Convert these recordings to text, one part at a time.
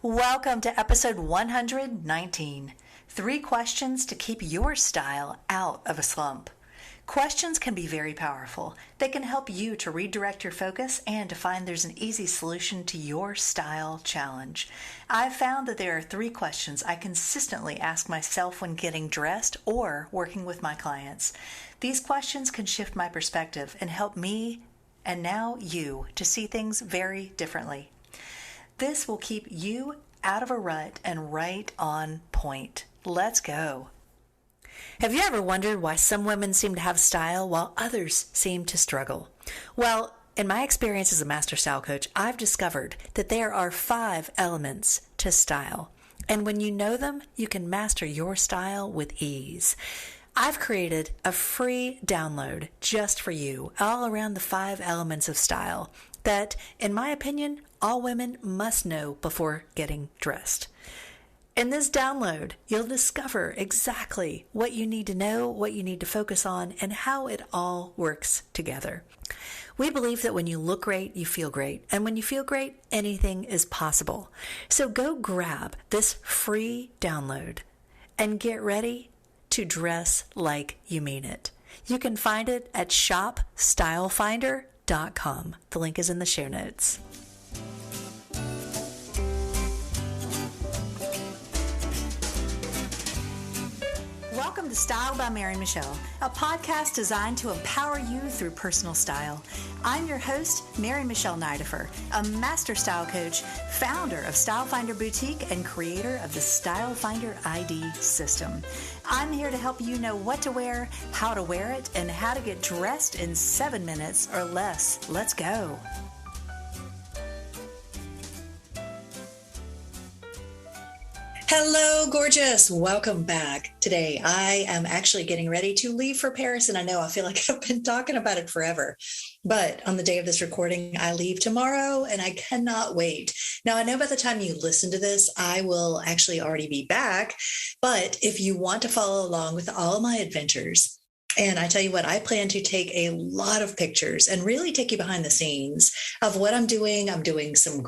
Welcome to episode 119. 3 questions to keep your style out of a slump. Questions can be very powerful. They can help you to redirect your focus and to find there's an easy solution to your style challenge. I've found that there are 3 questions I consistently ask myself when getting dressed or working with my clients. These questions can shift my perspective and help me, and now you, to see things very differently. This will keep you out of a rut and right on point. Let's go. Have you ever wondered why some women seem to have style while others seem to struggle? Well, in my experience as a master style coach, I've discovered that there are 5 elements to style. And when you know them, you can master your style with ease. I've created a free download just for you, all around the 5 elements of style that, in my opinion, all women must know before getting dressed. In this download, you'll discover exactly what you need to know, what you need to focus on, and how it all works together. We believe that when you look great, you feel great. And when you feel great, anything is possible. So go grab this free download and get ready to dress like you mean it. You can find it at shopstylefinder.com. The link is in the show notes. Welcome to Style by Mary Michelle, a podcast designed to empower you through personal style. I'm your host, Mary Michelle Nidifer, a master style coach, founder of Style Finder Boutique, and creator of the Style Finder ID system. I'm here to help you know what to wear, how to wear it, and how to get dressed in 7 minutes or less. Let's go. Hello, gorgeous. Welcome back. Today, I am actually getting ready to leave for Paris, and I feel like I've been talking about it forever. But on the day of this recording, I leave tomorrow, and I cannot wait. Now, I know by the time you listen to this, I will actually already be back. But if you want to follow along with all my adventures, and I tell you what, I plan to take a lot of pictures and really take you behind the scenes of what I'm doing. I'm doing some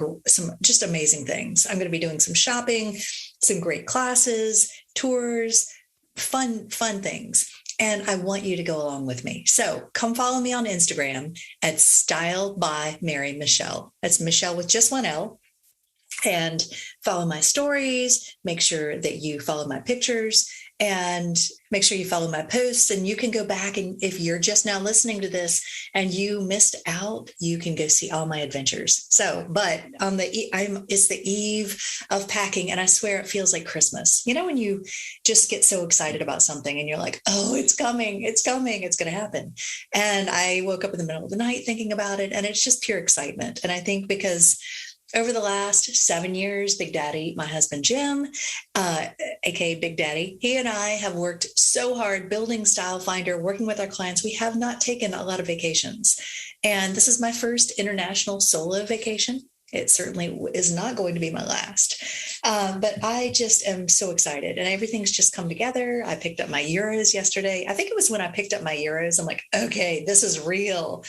just amazing things. I'm going to be doing some shopping, some great classes, tours, fun things. And I want you to go along with me. So come follow me on Instagram at Style by Mary Michelle. That's Michelle with just one L. And follow my stories. Make sure that you follow my pictures and make sure you follow my posts. And you can go back, and if you're just now listening to this and you missed out, you can go see all my adventures. So, but on it's the eve of packing, and I swear it feels like Christmas. You know, when you just get so excited about something and you're like, oh, it's coming, it's going to happen. And I woke up in the middle of the night thinking about it, and it's just pure excitement. And I think because over the last 7 years, Big Daddy, my husband, Jim, aka Big Daddy, he and I have worked so hard building Style Finder, working with our clients. We have not taken a lot of vacations. And this is my first international solo vacation. It certainly is not going to be my last. But I just am so excited, and everything's just come together. I picked up my euros yesterday. I think it was when I picked up my euros, I'm like, okay, this is real.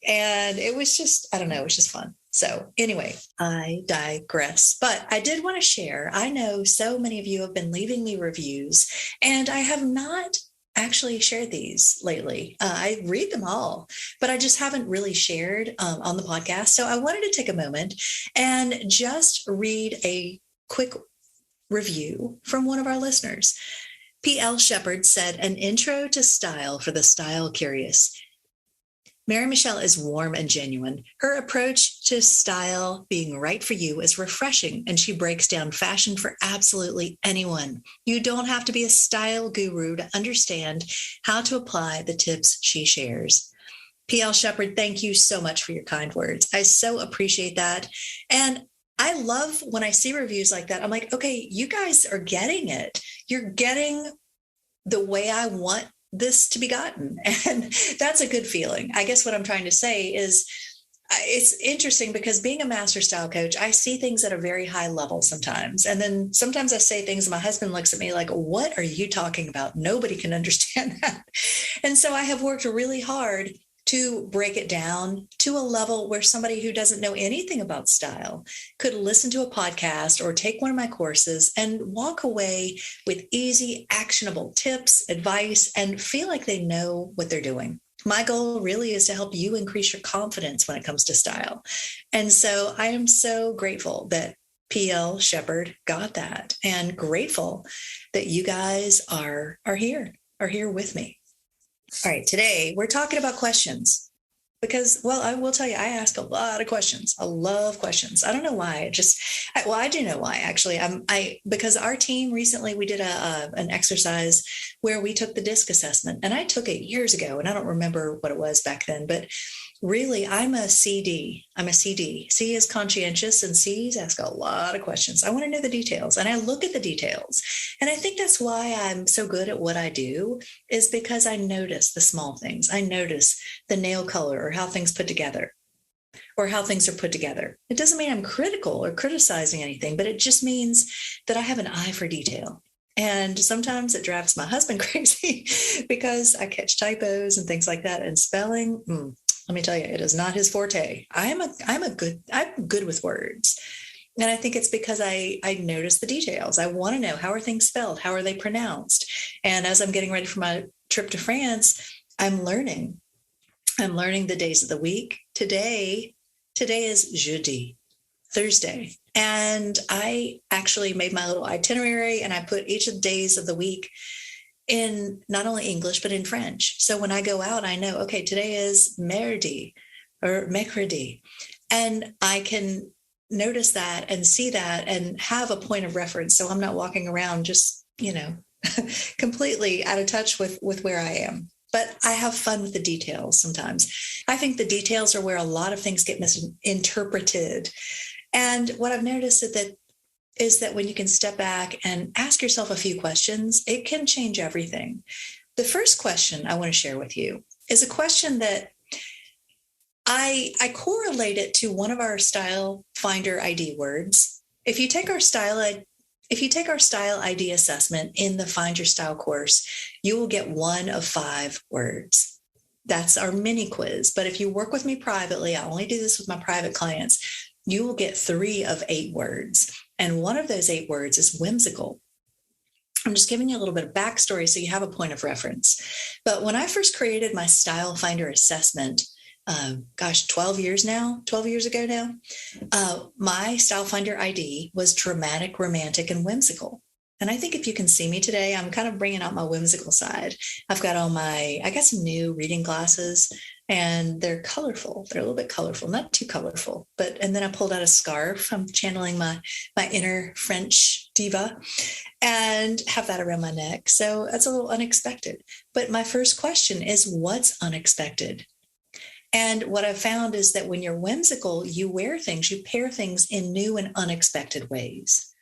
And it was just, I don't know, it was just fun. So anyway, I digress, but I did want to share. I know so many of you have been leaving me reviews, and I have not actually shared these lately. I read them all, but I just haven't really shared on the podcast. So I wanted to take a moment and just read a quick review from one of our listeners. P.L. Shepard said, an intro to style for the style curious. Mary Michelle is warm and genuine. Her approach to style being right for you is refreshing, and she breaks down fashion for absolutely anyone. You don't have to be a style guru to understand how to apply the tips she shares. P.L. Shepard, thank you so much for your kind words. I so appreciate that. And I love when I see reviews like that. I'm like, okay, you guys are getting it. You're getting the way I want this to be gotten. And that's a good feeling. I guess what I'm trying to say is it's interesting because being a master style coach, I see things at a very high level sometimes. And then sometimes I say things and my husband looks at me like, what are you talking about? Nobody can understand that. And so I have worked really hard to break it down to a level where somebody who doesn't know anything about style could listen to a podcast or take one of my courses and walk away with easy, actionable tips, advice, and feel like they know what they're doing. My goal really is to help you increase your confidence when it comes to style. And so I am so grateful that PL Shepherd got that, and grateful that you guys are here with me. All right, today we're talking about questions because, well, I will tell you, I ask a lot of questions. I love questions. I don't know why. I do know why, actually. Because our team recently, we did an exercise where we took the DISC assessment, and I took it years ago, and I don't remember what it was back then, but really, I'm a CD. I'm a CD. C is conscientious, and C's ask a lot of questions. I want to know the details, and I look at the details. And I think that's why I'm so good at what I do, is because I notice the small things. I notice the nail color or how things put together or how things are put together. It doesn't mean I'm critical or criticizing anything, but it just means that I have an eye for detail. And sometimes it drives my husband crazy because I catch typos and things like that. And spelling, let me tell you, it is not his forte. I'm good with words. And I think it's because I notice the details. I want to know, how are things spelled? How are they pronounced? And as I'm getting ready for my trip to France, I'm learning the days of the week. Today is jeudi, Thursday. And I actually made my little itinerary, and I put each of the days of the week in not only English, but in French. So when I go out, I know, okay, today is mardi or mercredi. And I can notice that and see that and have a point of reference. So I'm not walking around just, completely out of touch with where I am. But I have fun with the details sometimes. I think the details are where a lot of things get misinterpreted. And what I've noticed is that when you can step back and ask yourself a few questions, it can change everything. The first question I want to share with you is a question that I correlate it to one of our Style Finder ID words. If you take our Style ID assessment in the Find Your Style course, you will get 1 of 5 words. That's our mini quiz. But if you work with me privately, I only do this with my private clients, you will get 3 of 8 words. And one of those 8 words is whimsical. I'm just giving you a little bit of backstory so you have a point of reference. But when I first created my Style Finder assessment, 12 years ago now, my Style Finder ID was dramatic, romantic, and whimsical. And I think if you can see me today, I'm kind of bringing out my whimsical side. I've got I got some new reading glasses, and they're colorful. They're a little bit colorful, not too colorful, and then I pulled out a scarf. I'm channeling my inner French diva and have that around my neck. So that's a little unexpected. But my first question is, what's unexpected? And what I've found is that when you're whimsical, you pair things in new and unexpected ways.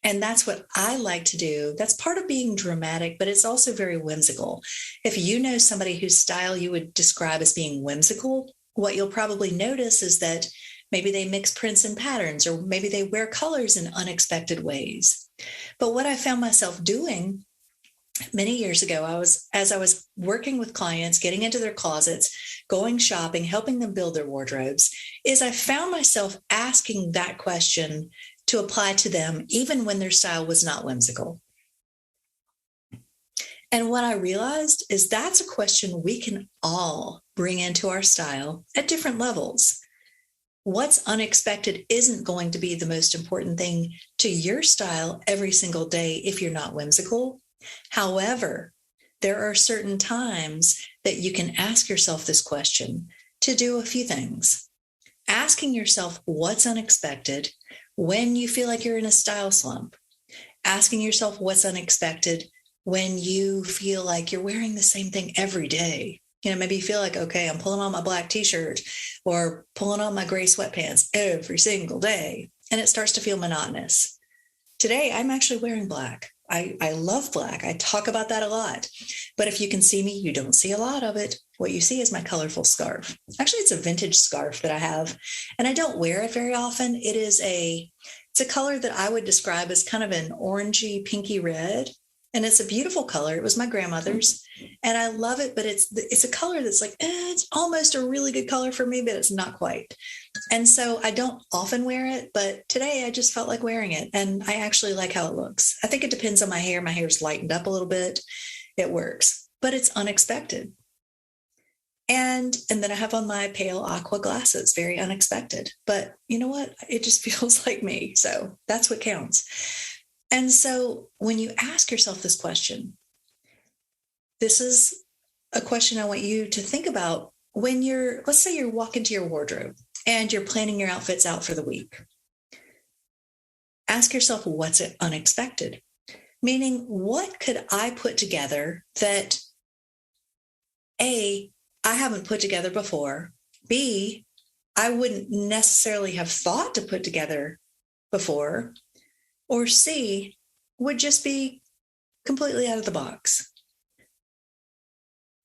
And that's what I like to do. That's part of being dramatic, but it's also very whimsical. If you know somebody whose style you would describe as being whimsical, what you'll probably notice is that maybe they mix prints and patterns, or maybe they wear colors in unexpected ways. But what I found myself doing many years ago, as I was working with clients, getting into their closets, going shopping, helping them build their wardrobes, is I found myself asking that question to apply to them, even when their style was not whimsical. And what I realized is that's a question we can all bring into our style at different levels. What's unexpected isn't going to be the most important thing to your style every single day if you're not whimsical. However, there are certain times that you can ask yourself this question to do a few things. Asking yourself what's unexpected when you feel like you're in a style slump. Asking yourself what's unexpected when you feel like you're wearing the same thing every day. Maybe you feel like, okay, I'm pulling on my black t-shirt or pulling on my gray sweatpants every single day, and it starts to feel monotonous. Today, I'm actually wearing black. I love black. I talk about that a lot. But if you can see me, you don't see a lot of it. What you see is my colorful scarf. Actually, it's a vintage scarf that I have, and I don't wear it very often. It's a color that I would describe as kind of an orangey, pinky red. And it's a beautiful color. It was my grandmother's, and I love it. But it's a color that's like, it's almost a really good color for me, but it's not quite. And so I don't often wear it, but today I just felt like wearing it, and I actually like how it looks. I think it depends on my hair. My hair's lightened up a little bit. It works, but it's unexpected. And then I have on my pale aqua glasses, very unexpected. But you know what? It just feels like me. So that's what counts. And so when you ask yourself this question, this is a question I want you to think about when let's say you're walking to your wardrobe and you're planning your outfits out for the week. Ask yourself, what's unexpected? Meaning, what could I put together that A, I haven't put together before, B, I wouldn't necessarily have thought to put together before, or C, would just be completely out of the box.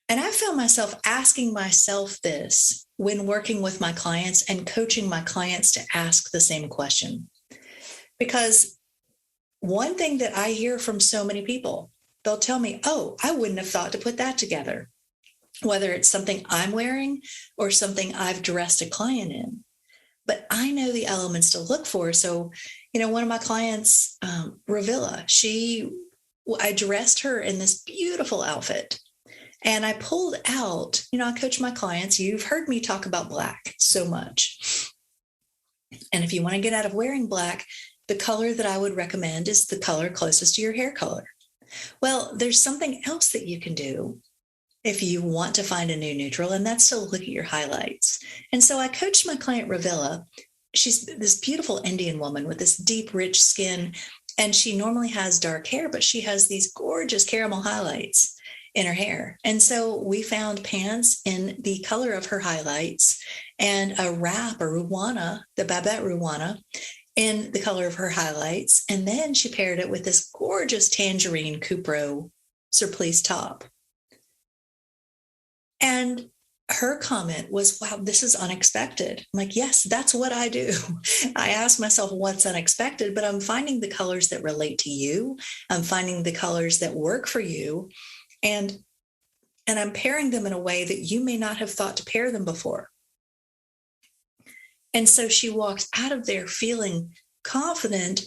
And I found myself asking myself this when working with my clients and coaching my clients to ask the same question. Because one thing that I hear from so many people, they'll tell me, oh, I wouldn't have thought to put that together, whether it's something I'm wearing or something I've dressed a client in. But I know the elements to look for. So, one of my clients, Ravilla, I dressed her in this beautiful outfit. And I pulled out, I coach my clients. You've heard me talk about black so much. And if you want to get out of wearing black, the color that I would recommend is the color closest to your hair color. Well, there's something else that you can do if you want to find a new neutral, and that's to look at your highlights. And so I coached my client, Ravilla. She's this beautiful Indian woman with this deep, rich skin, and she normally has dark hair, but she has these gorgeous caramel highlights in her hair. And so we found pants in the color of her highlights and a wrap, or ruwana, the Babette ruwana, in the color of her highlights. And then she paired it with this gorgeous tangerine Cupro surplice top. And her comment was, wow, this is unexpected. I'm like, yes, that's what I do. I ask myself what's unexpected, but I'm finding the colors that relate to you. I'm finding the colors that work for you. And I'm pairing them in a way that you may not have thought to pair them before. And so she walks out of there feeling confident,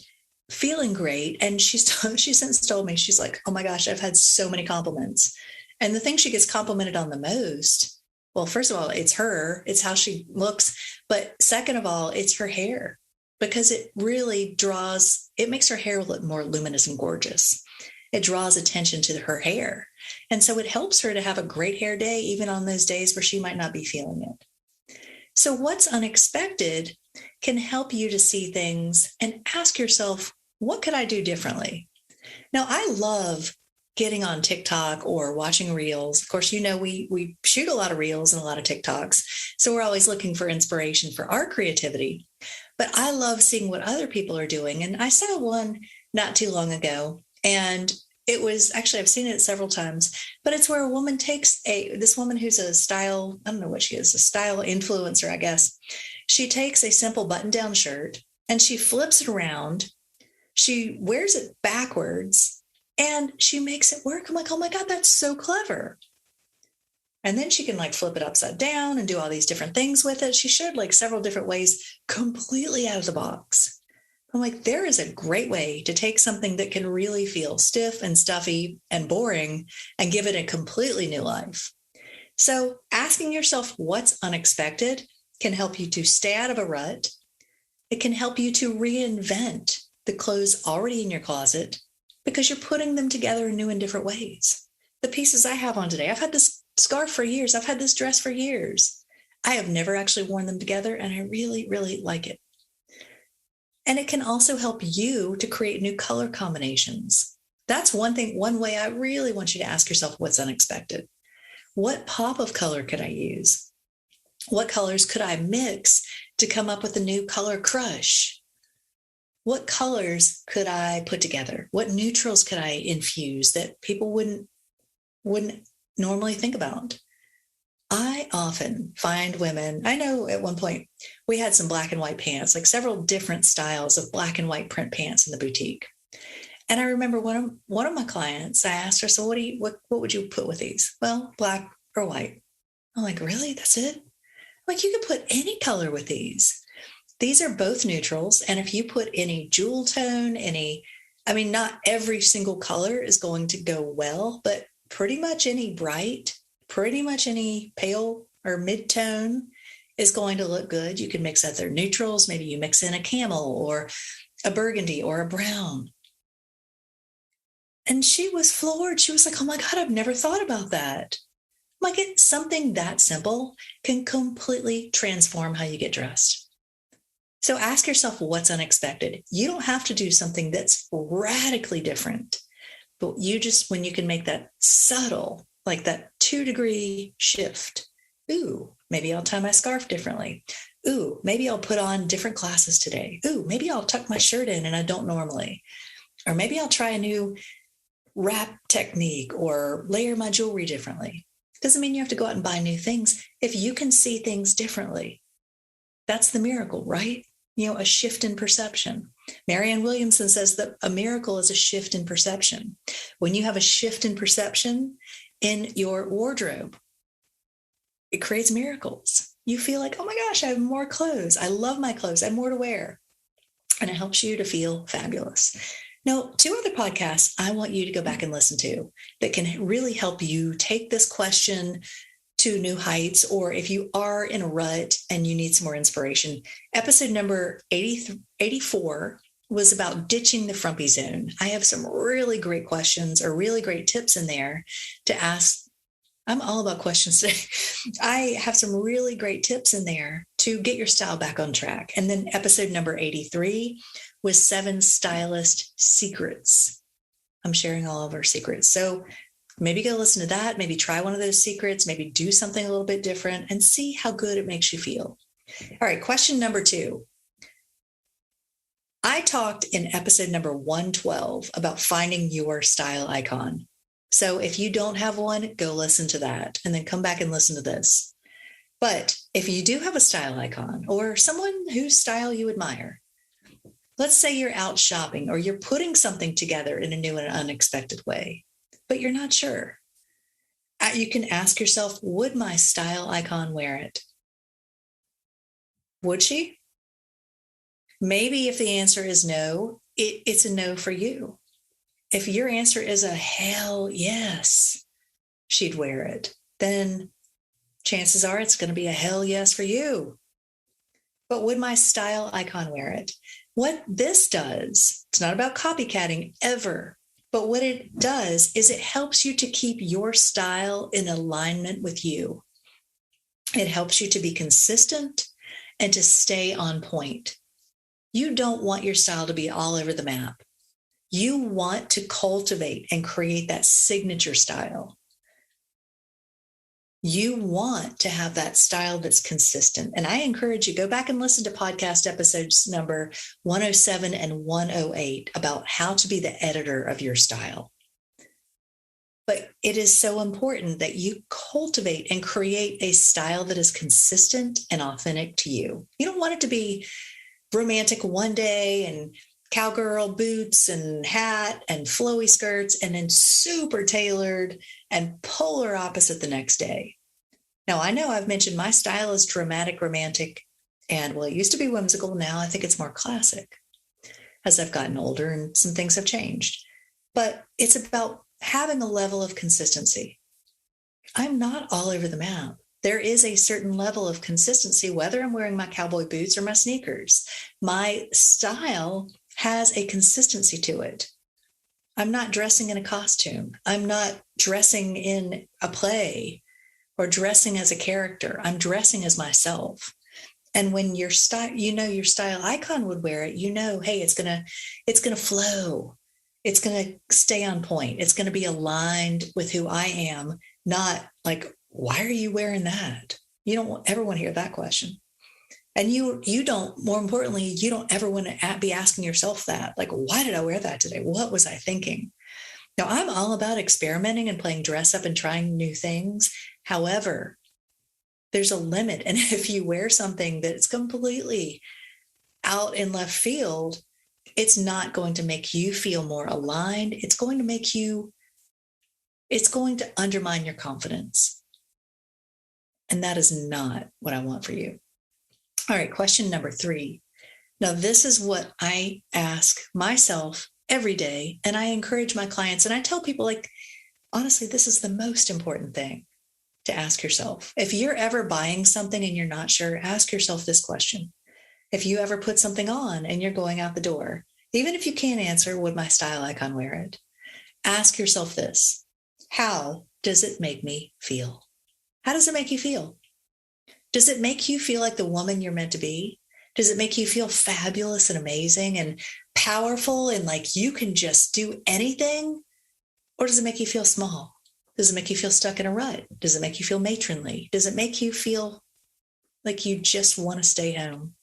feeling great. And she since told me, she's like, oh my gosh, I've had so many compliments. And the thing she gets complimented on the most, well, first of all, it's her, it's how she looks. But second of all, it's her hair, because it really it makes her hair look more luminous and gorgeous. It draws attention to her hair. And so it helps her to have a great hair day, even on those days where she might not be feeling it. So what's unexpected can help you to see things and ask yourself, what could I do differently? Now, I love getting on TikTok or watching reels. Of course, we shoot a lot of reels and a lot of TikToks. So we're always looking for inspiration for our creativity. But I love seeing what other people are doing. And I saw one not too long ago. And it was actually, I've seen it several times, but it's where a woman takes this woman who's a style, I don't know what she is, a style influencer, I guess. She takes a simple button-down shirt and she flips it around. She wears it backwards and she makes it work. I'm like, oh my God, that's so clever. And then she can flip it upside down and do all these different things with it. She showed several different ways, completely out of the box. I'm like, there is a great way to take something that can really feel stiff and stuffy and boring and give it a completely new life. So asking yourself what's unexpected can help you to stay out of a rut. It can help you to reinvent the clothes already in your closet because you're putting them together in new and different ways. The pieces I have on today, I've had this scarf for years. I've had this dress for years. I have never actually worn them together, and I really, really like it. And it can also help you to create new color combinations. That's one way I really want you to ask yourself what's unexpected. What pop of color could I use? What colors could I mix to come up with a new color crush? What colors could I put together? What neutrals could I infuse that people wouldn't normally think about? I often find women, I know at one point we had some black and white pants, several different styles of black and white print pants in the boutique. And I remember one of my clients, I asked her, so what would you put with these? Well, black or white. I'm like, really? That's it? I'm like, you could put any color with these. These are both neutrals. And if you put any jewel tone, not every single color is going to go well, but pretty much any bright, pretty much any pale or mid-tone is going to look good. You can mix other neutrals. Maybe you mix in a camel or a burgundy or a brown. And she was floored. She was like, oh my God, I've never thought about that. Like, it's something that simple can completely transform how you get dressed. So ask yourself what's unexpected. You don't have to do something that's radically different, but when you can make that subtle, like that 2-degree shift. Ooh, maybe I'll tie my scarf differently. Ooh, maybe I'll put on different glasses today. Ooh, maybe I'll tuck my shirt in and I don't normally. Or maybe I'll try a new wrap technique or layer my jewelry differently. Doesn't mean you have to go out and buy new things. If you can see things differently, that's the miracle, right? A shift in perception. Marianne Williamson says that a miracle is a shift in perception. When you have a shift in perception in your wardrobe, it creates miracles. You feel like, oh my gosh, I have more clothes. I love my clothes. I have more to wear. And it helps you to feel fabulous. Now, 2 other podcasts I want you to go back and listen to that can really help you take this question to new heights, or if you are in a rut and you need some more inspiration. Episode number 84 was about ditching the frumpy zone. I have some really great questions or really great tips in there to ask. I'm all about questions today. I have some really great tips in there to get your style back on track. And then episode number 83 was 7 stylist secrets. I'm sharing all of our secrets. So maybe go listen to that. Maybe try one of those secrets, maybe do something a little bit different and see how good it makes you feel. All right. Question number 2. I talked in episode number 112 about finding your style icon. So if you don't have one, go listen to that and then come back and listen to this. But if you do have a style icon or someone whose style you admire, let's say you're out shopping or you're putting something together in a new and unexpected way, but you're not sure. You can ask yourself, would my style icon wear it? Would she? Maybe if the answer is no, it's a no for you. If your answer is a hell yes, she'd wear it, then chances are it's going to be a hell yes for you. But would my style icon wear it? What this does, it's not about copycatting ever, but what it does is it helps you to keep your style in alignment with you. It helps you to be consistent and to stay on point. You don't want your style to be all over the map. You want to cultivate and create that signature style. You want to have that style that's consistent. And I encourage you, go back and listen to podcast episodes number 107 and 108 about how to be the editor of your style. But it is so important that you cultivate and create a style that is consistent and authentic to you. You don't want it to be romantic one day and cowgirl boots and hat and flowy skirts and then super tailored and polar opposite the next day. Now, I know I've mentioned my style is dramatic, romantic, and it used to be whimsical. Now I think it's more classic as I've gotten older and some things have changed. But it's about having a level of consistency. I'm not all over the map. There is a certain level of consistency, whether I'm wearing my cowboy boots or my sneakers. My style has a consistency to it. I'm not dressing in a costume. I'm not dressing in a play or dressing as a character. I'm dressing as myself. And when your style, your style icon would wear it, hey, it's gonna flow. It's gonna stay on point. It's gonna be aligned with who I am, not like, why are you wearing that? You don't ever want to hear that question. And you don't, more importantly, you don't ever want to be asking yourself that, like, why did I wear that today? What was I thinking? Now, I'm all about experimenting and playing dress up and trying new things. However, there's a limit. And if you wear something that's completely out in left field, It's not going to make you feel more aligned. It's going to undermine your confidence. And that is not what I want for you. All right, question number 3. Now, this is what I ask myself every day, and I encourage my clients, and I tell people, like, honestly, this is the most important thing to ask yourself. If you're ever buying something and you're not sure, ask yourself this question. If you ever put something on and you're going out the door, even if you can't answer, would my style icon wear it? Ask yourself this: how does it make me feel? How does it make you feel? Does it make you feel like the woman you're meant to be? Does it make you feel fabulous and amazing and powerful and like you can just do anything? Or does it make you feel small? Does it make you feel stuck in a rut? Does it make you feel matronly? Does it make you feel like you just want to stay home?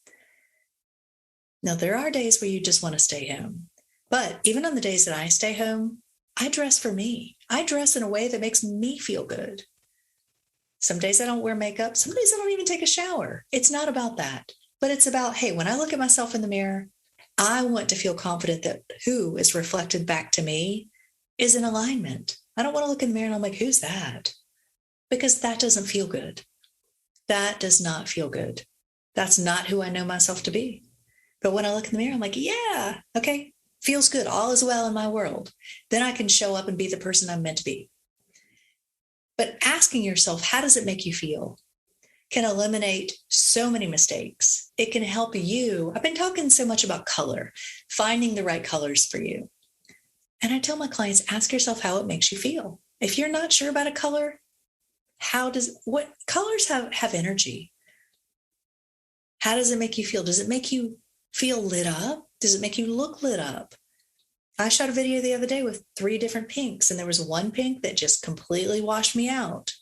Now, there are days where you just want to stay home. But even on the days that I stay home, I dress for me. I dress in a way that makes me feel good. Some days I don't wear makeup. Some days I don't even take a shower. It's not about that. But it's about, hey, when I look at myself in the mirror, I want to feel confident that who is reflected back to me is in alignment. I don't want to look in the mirror and I'm like, who's that? Because that doesn't feel good. That does not feel good. That's not who I know myself to be. But when I look in the mirror, I'm like, yeah, okay, feels good. All is well in my world. Then I can show up and be the person I'm meant to be. But asking yourself, how does it make you feel, can eliminate so many mistakes. It can help you. I've been talking so much about color, finding the right colors for you. And I tell my clients, ask yourself how it makes you feel. If you're not sure about a color, what colors have energy? How does it make you feel? Does it make you feel lit up? Does it make you look lit up? I shot a video the other day with 3 different pinks, and there was one pink that just completely washed me out.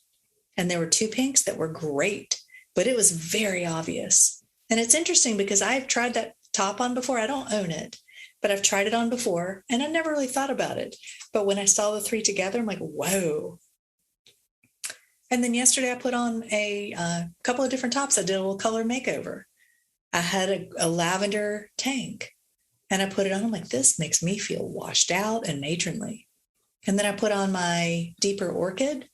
And there were 2 pinks that were great, but it was very obvious. And it's interesting because I've tried that top on before. I don't own it, but I've tried it on before and I never really thought about it. But when I saw the 3 together, I'm like, whoa. And then yesterday I put on a couple of different tops. I did a little color makeover. I had a lavender tank and I put it on. I'm like, this makes me feel washed out and matronly. And then I put on my deeper orchid.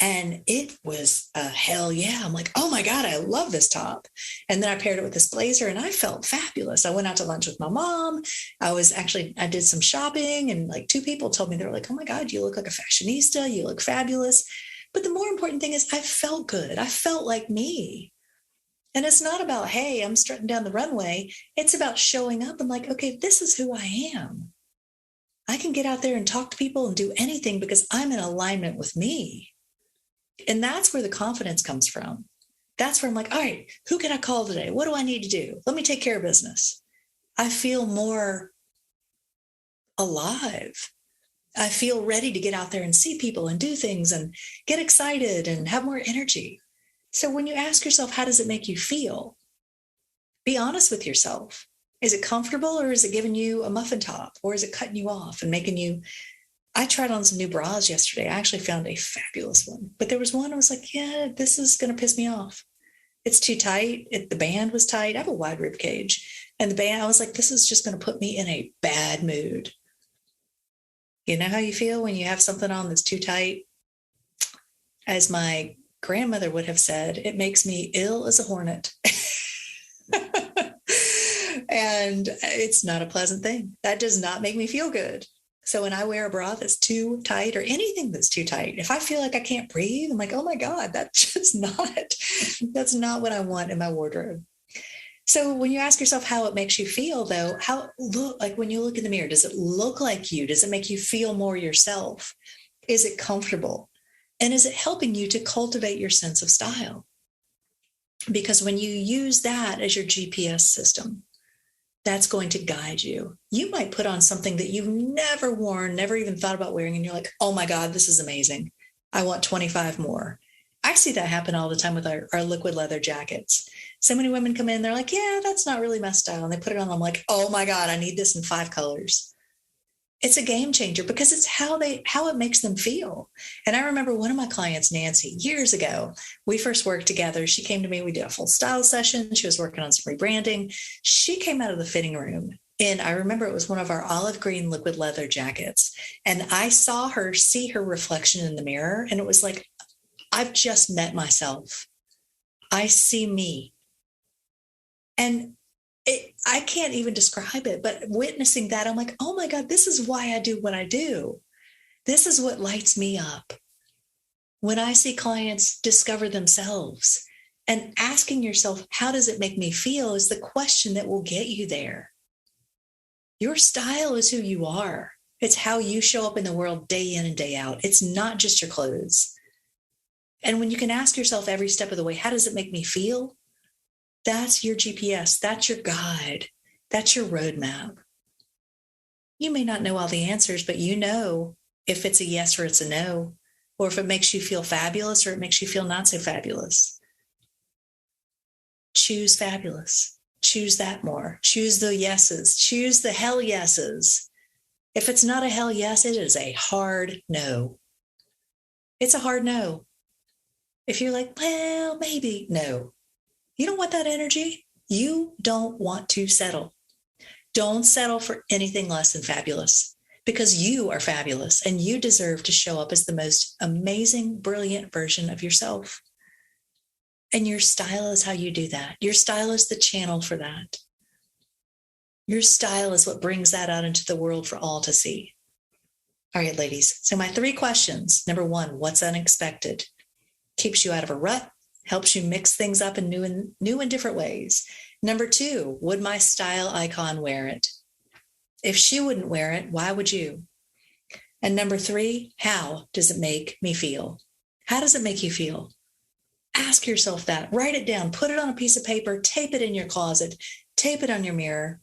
And it was a hell yeah. I'm like, oh my God, I love this top. And then I paired it with this blazer and I felt fabulous. I went out to lunch with my mom. I did some shopping and like 2 people told me, they were like, oh my God, you look like a fashionista. You look fabulous. But the more important thing is I felt good. I felt like me. And it's not about, hey, I'm strutting down the runway. It's about showing up and like, okay, this is who I am. I can get out there and talk to people and do anything because I'm in alignment with me. And that's where the confidence comes from. That's where I'm like, all right, who can I call today? What do I need to do? Let me take care of business. I feel more alive. I feel ready to get out there and see people and do things and get excited and have more energy. So when you ask yourself, how does it make you feel? Be honest with yourself. Is it comfortable or is it giving you a muffin top or is it cutting you off and making you... I tried on some new bras yesterday. I actually found a fabulous one, but there was one I was like, yeah, this is going to piss me off. It's too tight. The band was tight. I have a wide rib cage and the band, I was like, this is just going to put me in a bad mood. You know how you feel when you have something on that's too tight? As my grandmother would have said, it makes me ill as a hornet. And it's not a pleasant thing. That does not make me feel good. So when I wear a bra that's too tight or anything that's too tight, if I feel like I can't breathe, I'm like, oh my God, that's not what I want in my wardrobe. So when you ask yourself how it makes you feel though, like when you look in the mirror, does it look like you? Does it make you feel more yourself? Is it comfortable? And is it helping you to cultivate your sense of style? Because when you use that as your GPS system, that's going to guide you. You might put on something that you've never worn, never even thought about wearing, and you're like, oh my God, this is amazing. I want 25 more. I see that happen all the time with our liquid leather jackets. So many women come in, they're like, yeah, that's not really my style. And they put it on. I'm like, oh my God, I need this in 5 colors. It's a game changer because it's how it makes them feel. And I remember one of my clients, Nancy, years ago, we first worked together. She came to me, we did a full style session. She was working on some rebranding. She came out of the fitting room I remember it was one of our olive green liquid leather jackets. And I saw her see her reflection in the mirror. And it was like, I've just met myself. I see me. And I can't even describe it, but witnessing that, I'm like, oh my God, this is why I do what I do. This is what lights me up. When I see clients discover themselves, and asking yourself, how does it make me feel, is the question that will get you there. Your style is who you are. It's how you show up in the world day in and day out. It's not just your clothes. And when you can ask yourself every step of the way, how does it make me feel? That's your GPS. That's your guide. That's your roadmap. You may not know all the answers, but you know if it's a yes or it's a no, or if it makes you feel fabulous or it makes you feel not so fabulous. Choose fabulous. Choose that more. Choose the yeses. Choose the hell yeses. If it's not a hell yes, it is a hard no. It's a hard no. If you're like, well, maybe, no. You don't want that energy. You don't want to settle. Don't settle for anything less than fabulous, because you are fabulous and you deserve to show up as the most amazing, brilliant version of yourself. And your style is how you do that. Your style is the channel for that. Your style is what brings that out into the world for all to see. All right, ladies. So my 3 questions. Number 1, what's unexpected? Keeps you out of a rut, helps you mix things up in new and different ways. Number 2, would my style icon wear it? If she wouldn't wear it, why would you? And number 3, how does it make me feel? How does it make you feel? Ask yourself that. Write it down. Put it on a piece of paper. Tape it in your closet. Tape it on your mirror.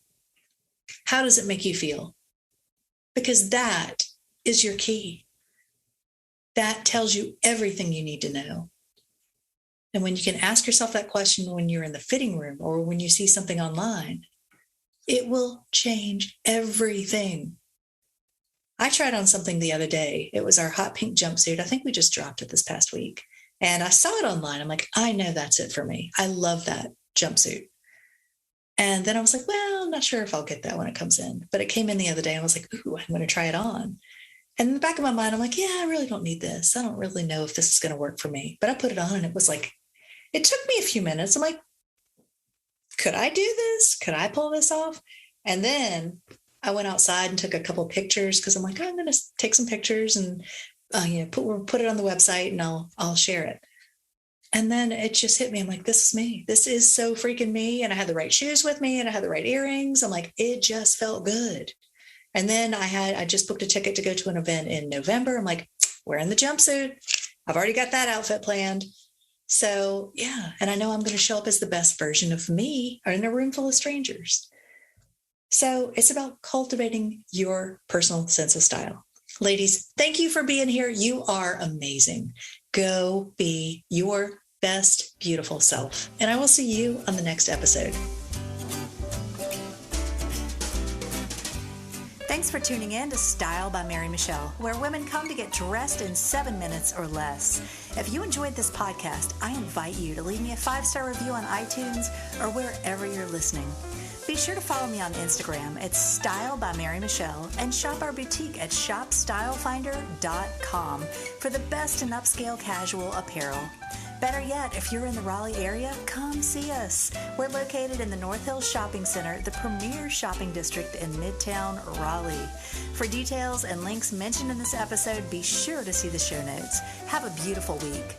How does it make you feel? Because that is your key. That tells you everything you need to know. And when you can ask yourself that question when you're in the fitting room or when you see something online, it will change everything. I tried on something the other day. It was our hot pink jumpsuit. I think we just dropped it this past week. And I saw it online. I'm like, I know that's it for me. I love that jumpsuit. And then I was like, well, I'm not sure if I'll get that when it comes in. But it came in the other day. And I was like, ooh, I'm going to try it on. And in the back of my mind, I'm like, yeah, I really don't need this. I don't really know if this is going to work for me. But I put it on and it was like, it took me a few minutes. I'm like, could I do this? Could I pull this off? And then I went outside and took a couple of pictures because I'm like, I'm going to take some pictures and put it on the website and I'll share it. And then it just hit me. I'm like, this is me. This is so freaking me. And I had the right shoes with me and I had the right earrings. I'm like, it just felt good. And then I just booked a ticket to go to an event in November. I'm like, wearing the jumpsuit. I've already got that outfit planned. So yeah. And I know I'm going to show up as the best version of me in a room full of strangers. So it's about cultivating your personal sense of style. Ladies, thank you for being here. You are amazing. Go be your best, beautiful self. And I will see you on the next episode. Thanks for tuning in to Style by Mary Michelle, where women come to get dressed in 7 minutes or less. If you enjoyed this podcast, I invite you to leave me a 5-star review on iTunes or wherever you're listening. Be sure to follow me on Instagram at Style by Mary Michelle and shop our boutique at shopstylefinder.com for the best in upscale casual apparel. Better yet, if you're in the Raleigh area, come see us. We're located in the North Hills Shopping Center, the premier shopping district in Midtown Raleigh. For details and links mentioned in this episode, be sure to see the show notes. Have a beautiful week.